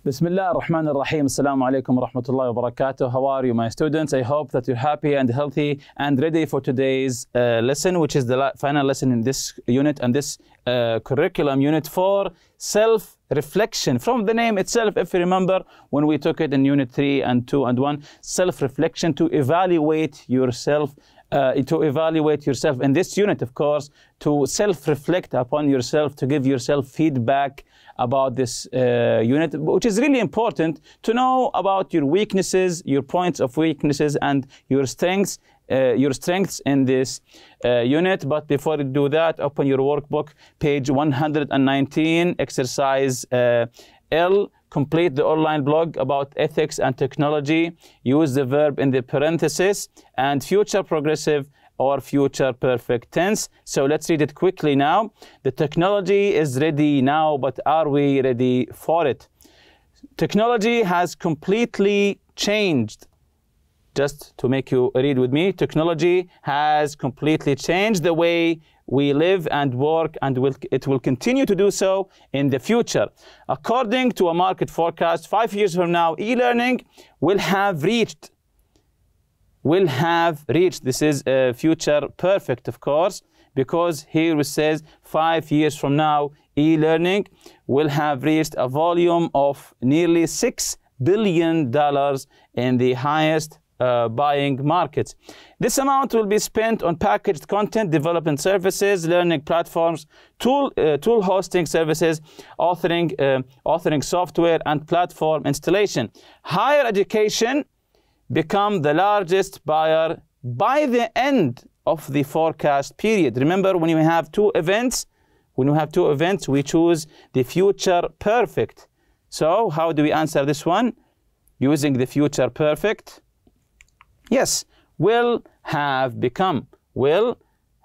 بسم الله الرحمن الرحيم. Assalamu alaikum wa rahmatullahi wa barakatuh. How are you, my students? I hope that you're happy and healthy and ready for today's lesson, which is the final lesson in this unit and this curriculum, Unit 4, self-reflection. From the name itself, if you remember, when we took it in Unit 3 and 2 and 1, self-reflection, to evaluate yourself. In this unit, of course, to self-reflect upon yourself, to give yourself feedback about this unit, which is really important to know about your weaknesses, your points of weaknesses, and your strengths in this unit. But before you do that, open your workbook, page 119, exercise L. Complete the online blog about ethics and technology. Use the verb in the parenthesis and future progressive or future perfect tense. So let's read it quickly now. The technology is ready now, but are we ready for it? Technology has completely changed. Just to make you read with me, technology has completely changed the way we live and work, and it will continue to do so in the future. According to a market forecast, 5 years from now, e-learning will have reached. This is future perfect, of course, because here it says 5 years from now, e-learning will have reached a volume of nearly $6 billion in the highest buying markets. This amount will be spent on packaged content, development services, learning platforms, tool hosting services, authoring software, and platform installation. Higher education become the largest buyer by the end of the forecast period. Remember, when you have two events, we choose the future perfect. So how do we answer this one? Using the future perfect. Yes, will have, become, will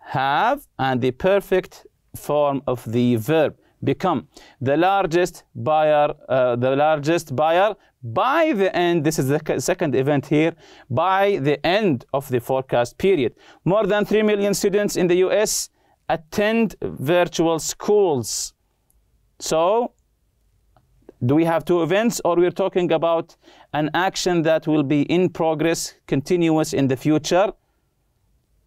have, and the perfect form of the verb, become. The largest buyer by the end, this is the second event here, by the end of the forecast period. More than 3 million students in the US attend virtual schools. So, do we have two events, or we're talking about an action that will be in progress, continuous in the future?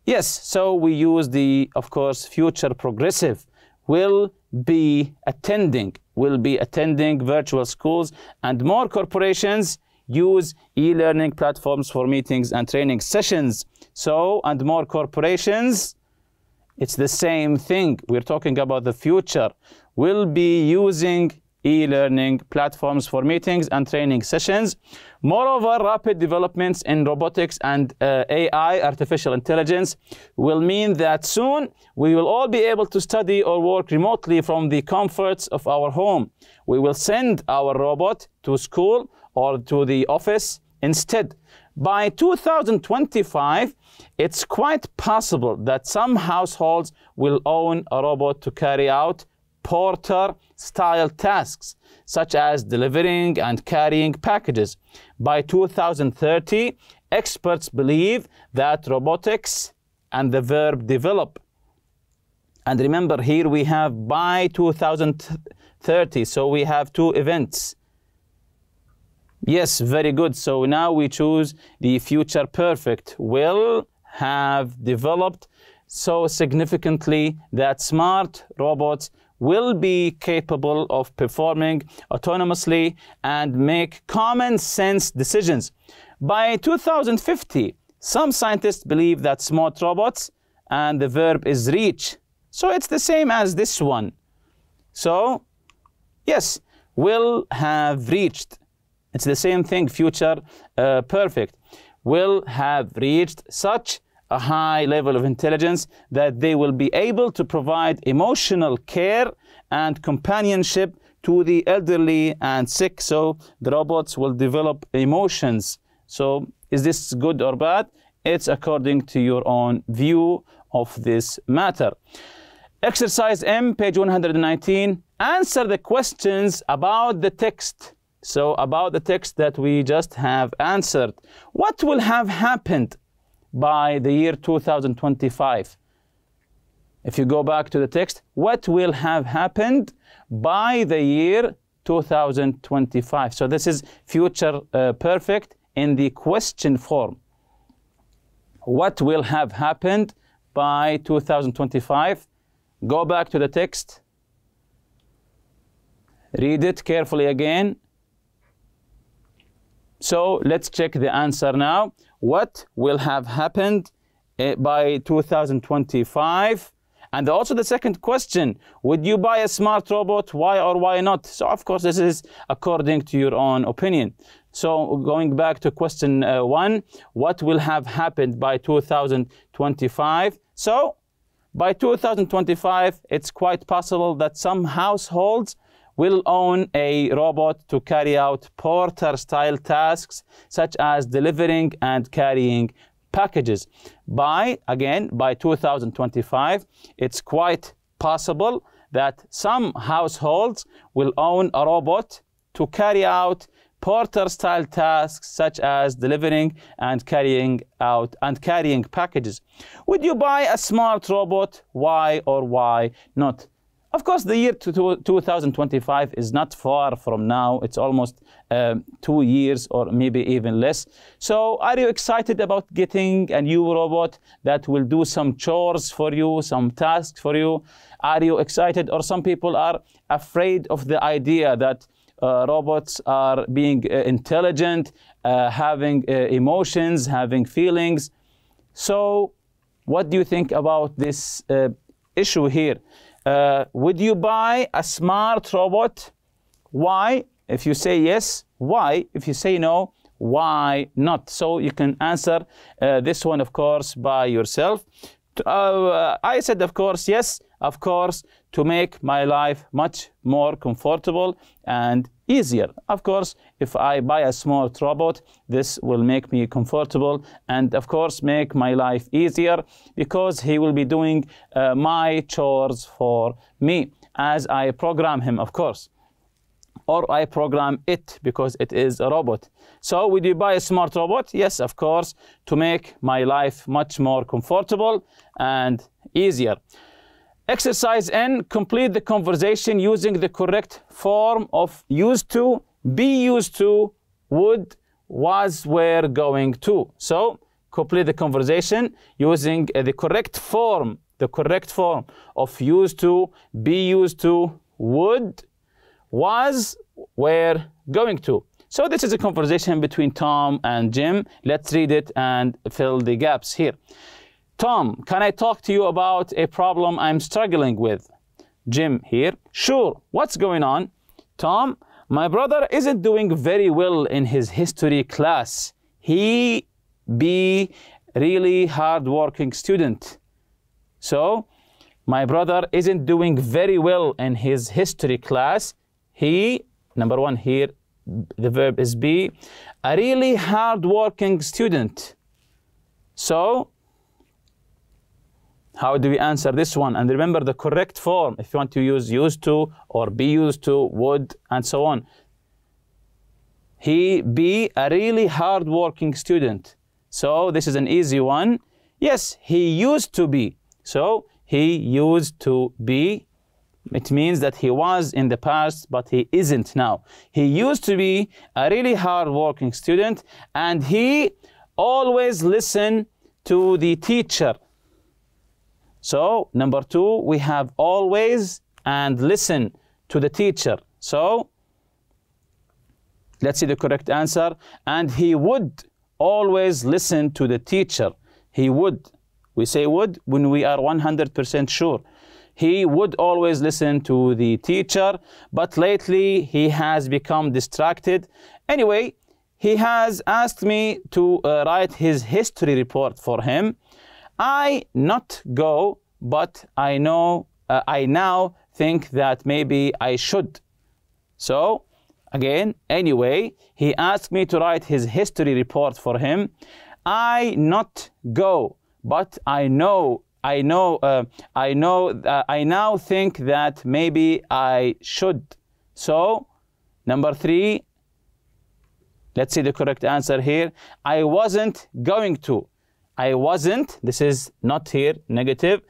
Yes, so we use the, of course, future progressive. Will be attending virtual schools, and more corporations use e-learning platforms for meetings and training sessions. So, and more corporations, it's the same thing. We're talking about the future. Will be using e-learning platforms for meetings and training sessions. Moreover, rapid developments in robotics and AI, artificial intelligence, will mean that soon we will all be able to study or work remotely from the comforts of our home. We will send our robot to school or to the office instead. By 2025, it's quite possible that some households will own a robot to carry out porter-style tasks, such as delivering and carrying packages. By 2030, experts believe that robotics and the verb develop. And remember, here we have by 2030, so we have two events. Yes, very good. So now we choose the future perfect. Will have developed so significantly that smart robots will be capable of performing autonomously and make common sense decisions. By 2050, some scientists believe that smart robots and the verb is reach. So it's the same as this one. So, yes, will have reached. It's the same thing, future perfect. Will have reached such a high level of intelligence that they will be able to provide emotional care and companionship to the elderly and sick. So the robots will develop emotions. So is this good or bad? It's according to your own view of this matter. Exercise M, page 119. Answer the questions about the text. So about the text that we just have answered. What will have happened by the year 2025? If you go back to the text, what will have happened by the year 2025. So this is future perfect in the question form. What will have happened by 2025? Go back to the text. Read it carefully again. So let's check the answer now. What will have happened by 2025? And also the second question, would you buy a smart robot? Why or why not? So of course this is according to your own opinion. So going back to question 1, what will have happened by 2025? So by 2025, it's quite possible that some households will own a robot to carry out porter-style tasks, such as delivering and carrying packages. By 2025, it's quite possible that some households will own a robot to carry out porter-style tasks, such as delivering and carrying packages. Would you buy a smart robot? Why or why not? Of course, the year 2025 is not far from now. It's almost 2 years or maybe even less. So are you excited about getting a new robot that will do some chores for you, some tasks for you? Are you excited? Or some people are afraid of the idea that robots are being intelligent, having emotions, having feelings. So what do you think about this issue here? Would you buy a smart robot? Why? If you say yes, why? If you say no, why not? So you can answer this one, of course, by yourself. I said, of course, yes, of course, to make my life much more comfortable and easier. Of course, if I buy a smart robot, this will make me comfortable and, of course, make my life easier because he will be doing my chores for me as I program him, of course. Or I program it because it is a robot. So would you buy a smart robot? Yes, of course, to make my life much more comfortable and easier. Exercise N, complete the conversation using the correct form of used to, be used to, would, was, were, going to. So complete the conversation using the correct form of used to, be used to, would, was, were, going to. So this is a conversation between Tom and Jim. Let's read it and fill the gaps here. Tom, can I talk to you about a problem I'm struggling with? Jim here. Sure, what's going on? Tom, my brother isn't doing very well in his history class. He be really hard-working student. So, my brother isn't doing very well in his history class. He, number one here, the verb is be, a really hard-working student. So, how do we answer this one? And remember the correct form. If you want to use used to or be used to, would, and so on. He be a really hard-working student. So this is an easy one. Yes, he used to be. So he used to be. It means that he was in the past, but he isn't now. He used to be a really hard-working student, and he always listened to the teacher. So, number 2, we have always and listen to the teacher. So, let's see the correct answer. And he would always listen to the teacher. He would. We say would when we are 100% sure. He would always listen to the teacher, but lately he has become distracted. Anyway, he has asked me to write his history report for him. I not go, but I now think that maybe I should. So, again, anyway, he asked me to write his history report for him. I not go, but I now think that maybe I should. So, number 3, let's see the correct answer here. I wasn't going to. I wasn't, this is not here, negative,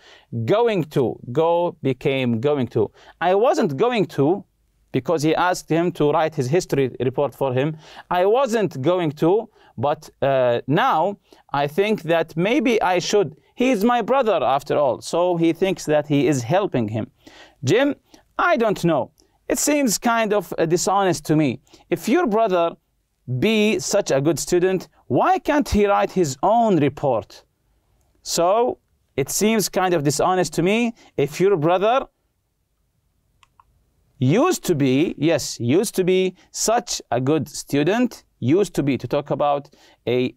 going to, go became going to. I wasn't going to because he asked him to write his history report for him. I wasn't going to, but now I think that maybe I should. He's my brother after all, so he thinks that he is helping him. Jim, I don't know. It seems kind of dishonest to me. If your brother be such a good student, why can't he write his own report? So it seems kind of dishonest to me. If your brother used to be, yes, used to be such a good student, used to be, to talk about a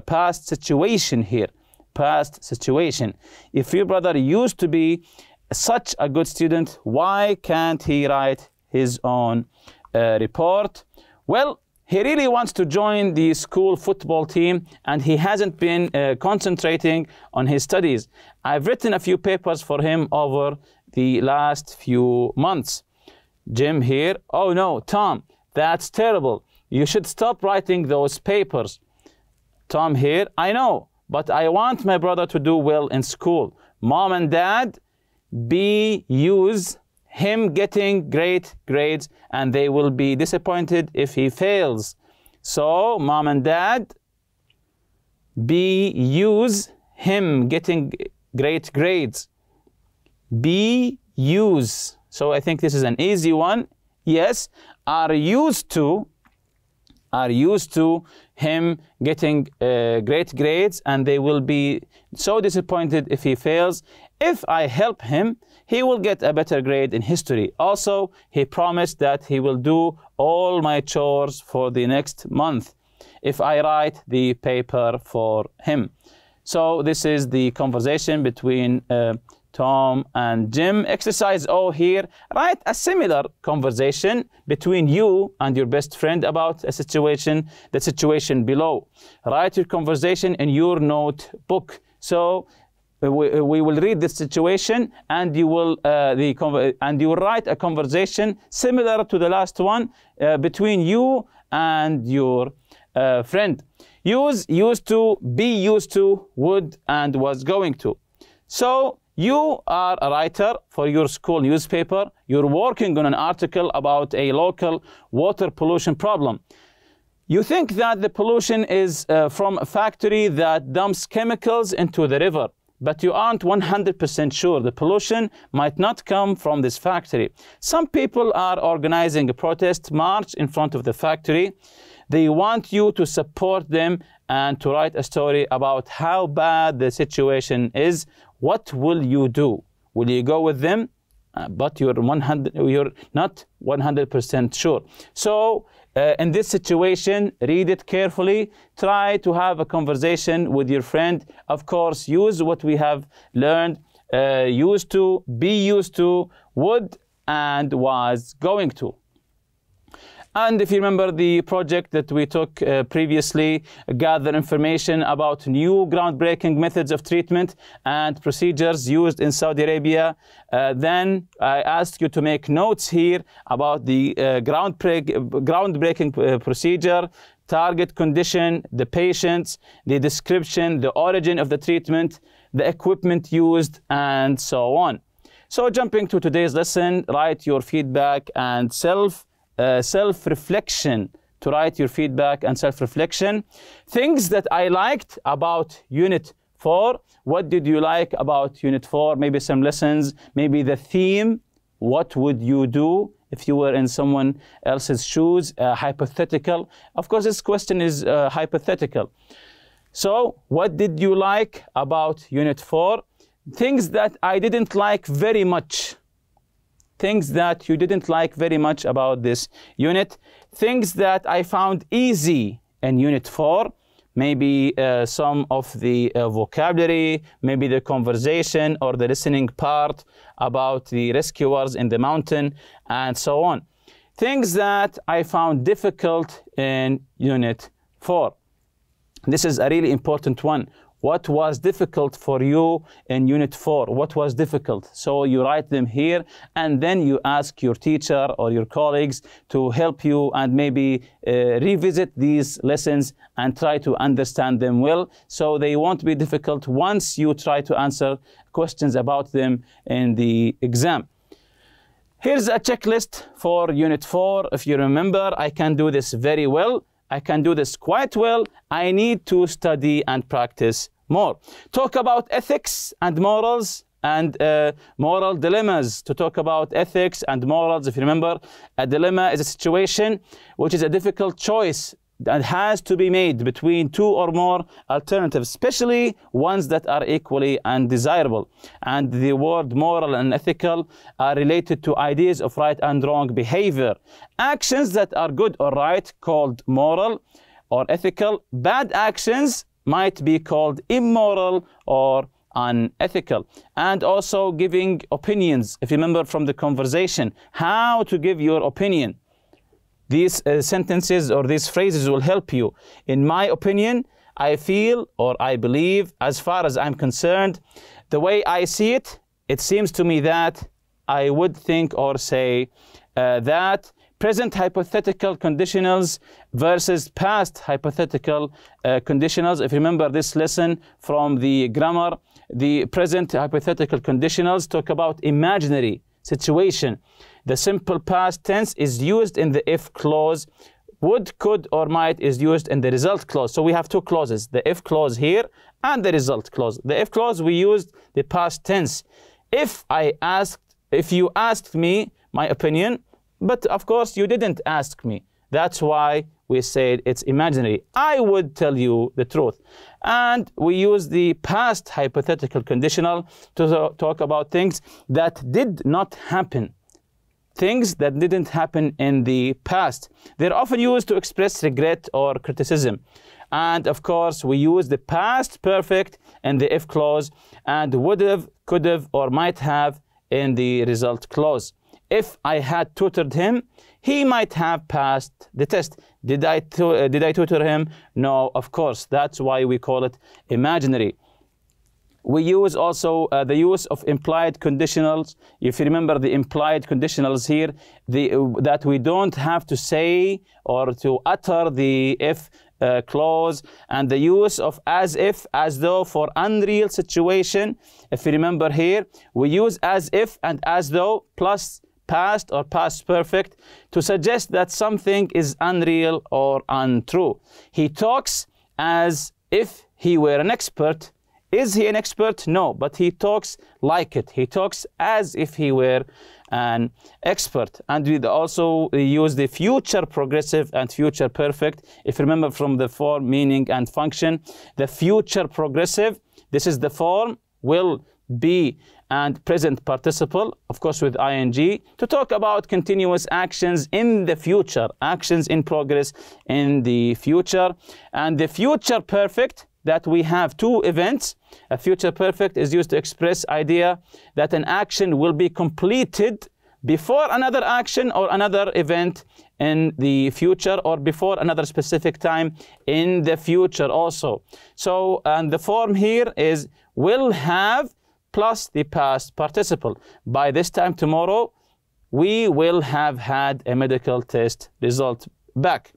past situation here, past situation. If your brother used to be such a good student, why can't he write his own report? Well, he really wants to join the school football team, and he hasn't been concentrating on his studies. I've written a few papers for him over the last few months. Jim here, oh no, Tom, that's terrible. You should stop writing those papers. Tom here, I know, but I want my brother to do well in school. Mom and Dad, use him getting great grades, and they will be disappointed if he fails. So, Mom and Dad, use him getting great grades. Use. So I think this is an easy one. Yes, are used to him getting great grades, and they will be so disappointed if he fails. If I help him, he will get a better grade in history. Also, he promised that he will do all my chores for the next month if I write the paper for him. So this is the conversation between Tom and Jim. Exercise O here, write a similar conversation between you and your best friend about a situation, the situation below. Write your conversation in your notebook. So we will read the situation, and you will write a conversation similar to the last one between you and your friend. Use used to, be used to, would, and was going to. So you are a writer for your school newspaper. You're working on an article about a local water pollution problem. You think that the pollution is from a factory that dumps chemicals into the river, but you aren't 100% sure. The pollution might not come from this factory. Some people are organizing a protest march in front of the factory. They want you to support them and to write a story about how bad the situation is. What will you do? Will you go with them? But you're not 100% sure. So in this situation, read it carefully. Try to have a conversation with your friend. Of course, use what we have learned. Used to, be used to, would, and was going to. And if you remember the project that we took previously, gather information about new groundbreaking methods of treatment and procedures used in Saudi Arabia. Then I asked you to make notes here about the groundbreaking procedure, target condition, the patients, the description, the origin of the treatment, the equipment used, and so on. So jumping to today's lesson, write your feedback and self-reflection, to write your feedback and self-reflection. Things that I liked about Unit 4. What did you like about Unit 4? Maybe some lessons, maybe the theme. What would you do if you were in someone else's shoes? Hypothetical. Of course, this question is hypothetical. So, what did you like about Unit 4? Things that I didn't like very much. Things that you didn't like very much about this unit. Things that I found easy in Unit 4. Maybe some of the vocabulary, maybe the conversation or the listening part about the rescuers in the mountain, and so on. Things that I found difficult in Unit 4. This is a really important one. What was difficult for you in Unit 4? What was difficult? So you write them here, and then you ask your teacher or your colleagues to help you and maybe revisit these lessons and try to understand them well, so they won't be difficult once you try to answer questions about them in the exam. Here's a checklist for Unit 4. If you remember, I can do this very well. I can do this quite well. I need to study and practice more. Talk about ethics and morals and moral dilemmas. To talk about ethics and morals, if you remember, a dilemma is a situation which is a difficult choice that has to be made between two or more alternatives, especially ones that are equally undesirable. And the word moral and ethical are related to ideas of right and wrong behavior. Actions that are good or right called moral or ethical. Bad actions might be called immoral or unethical. And also giving opinions. If you remember from the conversation, how to give your opinion. These sentences or these phrases will help you. In my opinion, I feel or I believe, as far as I'm concerned, the way I see it, it seems to me that I would think or say that. Present hypothetical conditionals versus past hypothetical conditionals. If you remember this lesson from the grammar, the present hypothetical conditionals talk about imaginary situation. The simple past tense is used in the if clause. Would, could, or might is used in the result clause. So we have two clauses, the if clause here and the result clause. The if clause, we used the past tense. If you asked me my opinion, but of course you didn't ask me. That's why we said it's imaginary. I would tell you the truth. And we use the past hypothetical conditional to talk about things that did not happen. Things that didn't happen in the past. They're often used to express regret or criticism. And of course, we use the past perfect in the if clause and would have, could have, or might have in the result clause. If I had tutored him, he might have passed the test. Did I tutor him? No, of course. That's why we call it imaginary. We use also the use of implied conditionals. If you remember the implied conditionals here, that we don't have to say or to utter the if clause, and the use of as if, as though for unreal situation. If you remember here, we use as if and as though plus past or past perfect to suggest that something is unreal or untrue. He talks as if he were an expert. Is he an expert? No, but he talks like it. He talks as if he were an expert. And we also use the future progressive and future perfect. If you remember from the form, meaning, and function, the future progressive, this is the form, will, be, and present participle, of course with ing, to talk about continuous actions in the future, actions in progress in the future. And the future perfect, that we have two events. A future perfect is used to express idea that an action will be completed before another action or another event in the future, or before another specific time in the future also. So, and the form here is will have plus the past participle. By this time tomorrow, we will have had a medical test result back.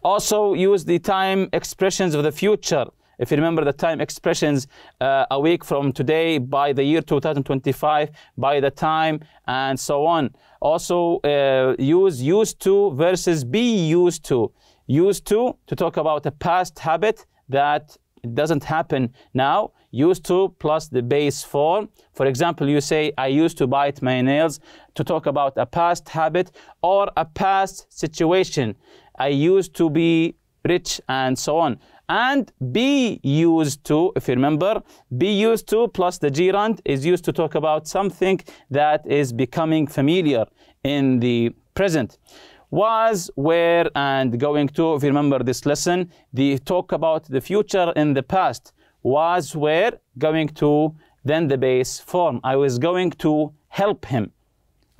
Also use the time expressions of the future. If you remember the time expressions, a week from today, by the year 2025, by the time, and so on. Also use used to versus be used to. Used to talk about a past habit that it doesn't happen now. Used to plus the base form. For example, you say, I used to bite my nails, to talk about a past habit or a past situation. I used to be rich, and so on. And be used to, if you remember, be used to plus the gerund is used to talk about something that is becoming familiar in the present. Was, were, and going to, if you remember this lesson, they talk about the future in the past. Was, were, going to, then the base form. I was going to help him.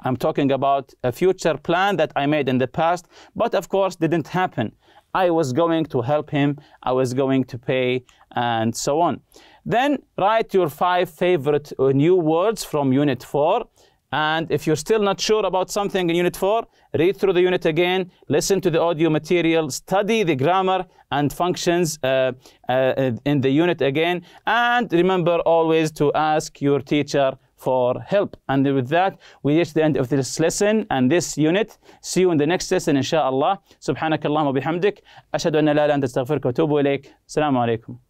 I'm talking about a future plan that I made in the past, but of course didn't happen. I was going to help him, I was going to pay, and so on. Then write your 5 favorite new words from Unit 4. And if you're still not sure about something in Unit 4, read through the unit again, listen to the audio material, study the grammar and functions in the unit again, and remember always to ask your teacher for help. And with that, we reach the end of this lesson and this unit. See you in the next lesson, إن شاء الله. سبحانك اللهم وبحمدك. أشهد أن لا إله إلا أنت أستغفرك وأتوب إليك. السلام عليكم.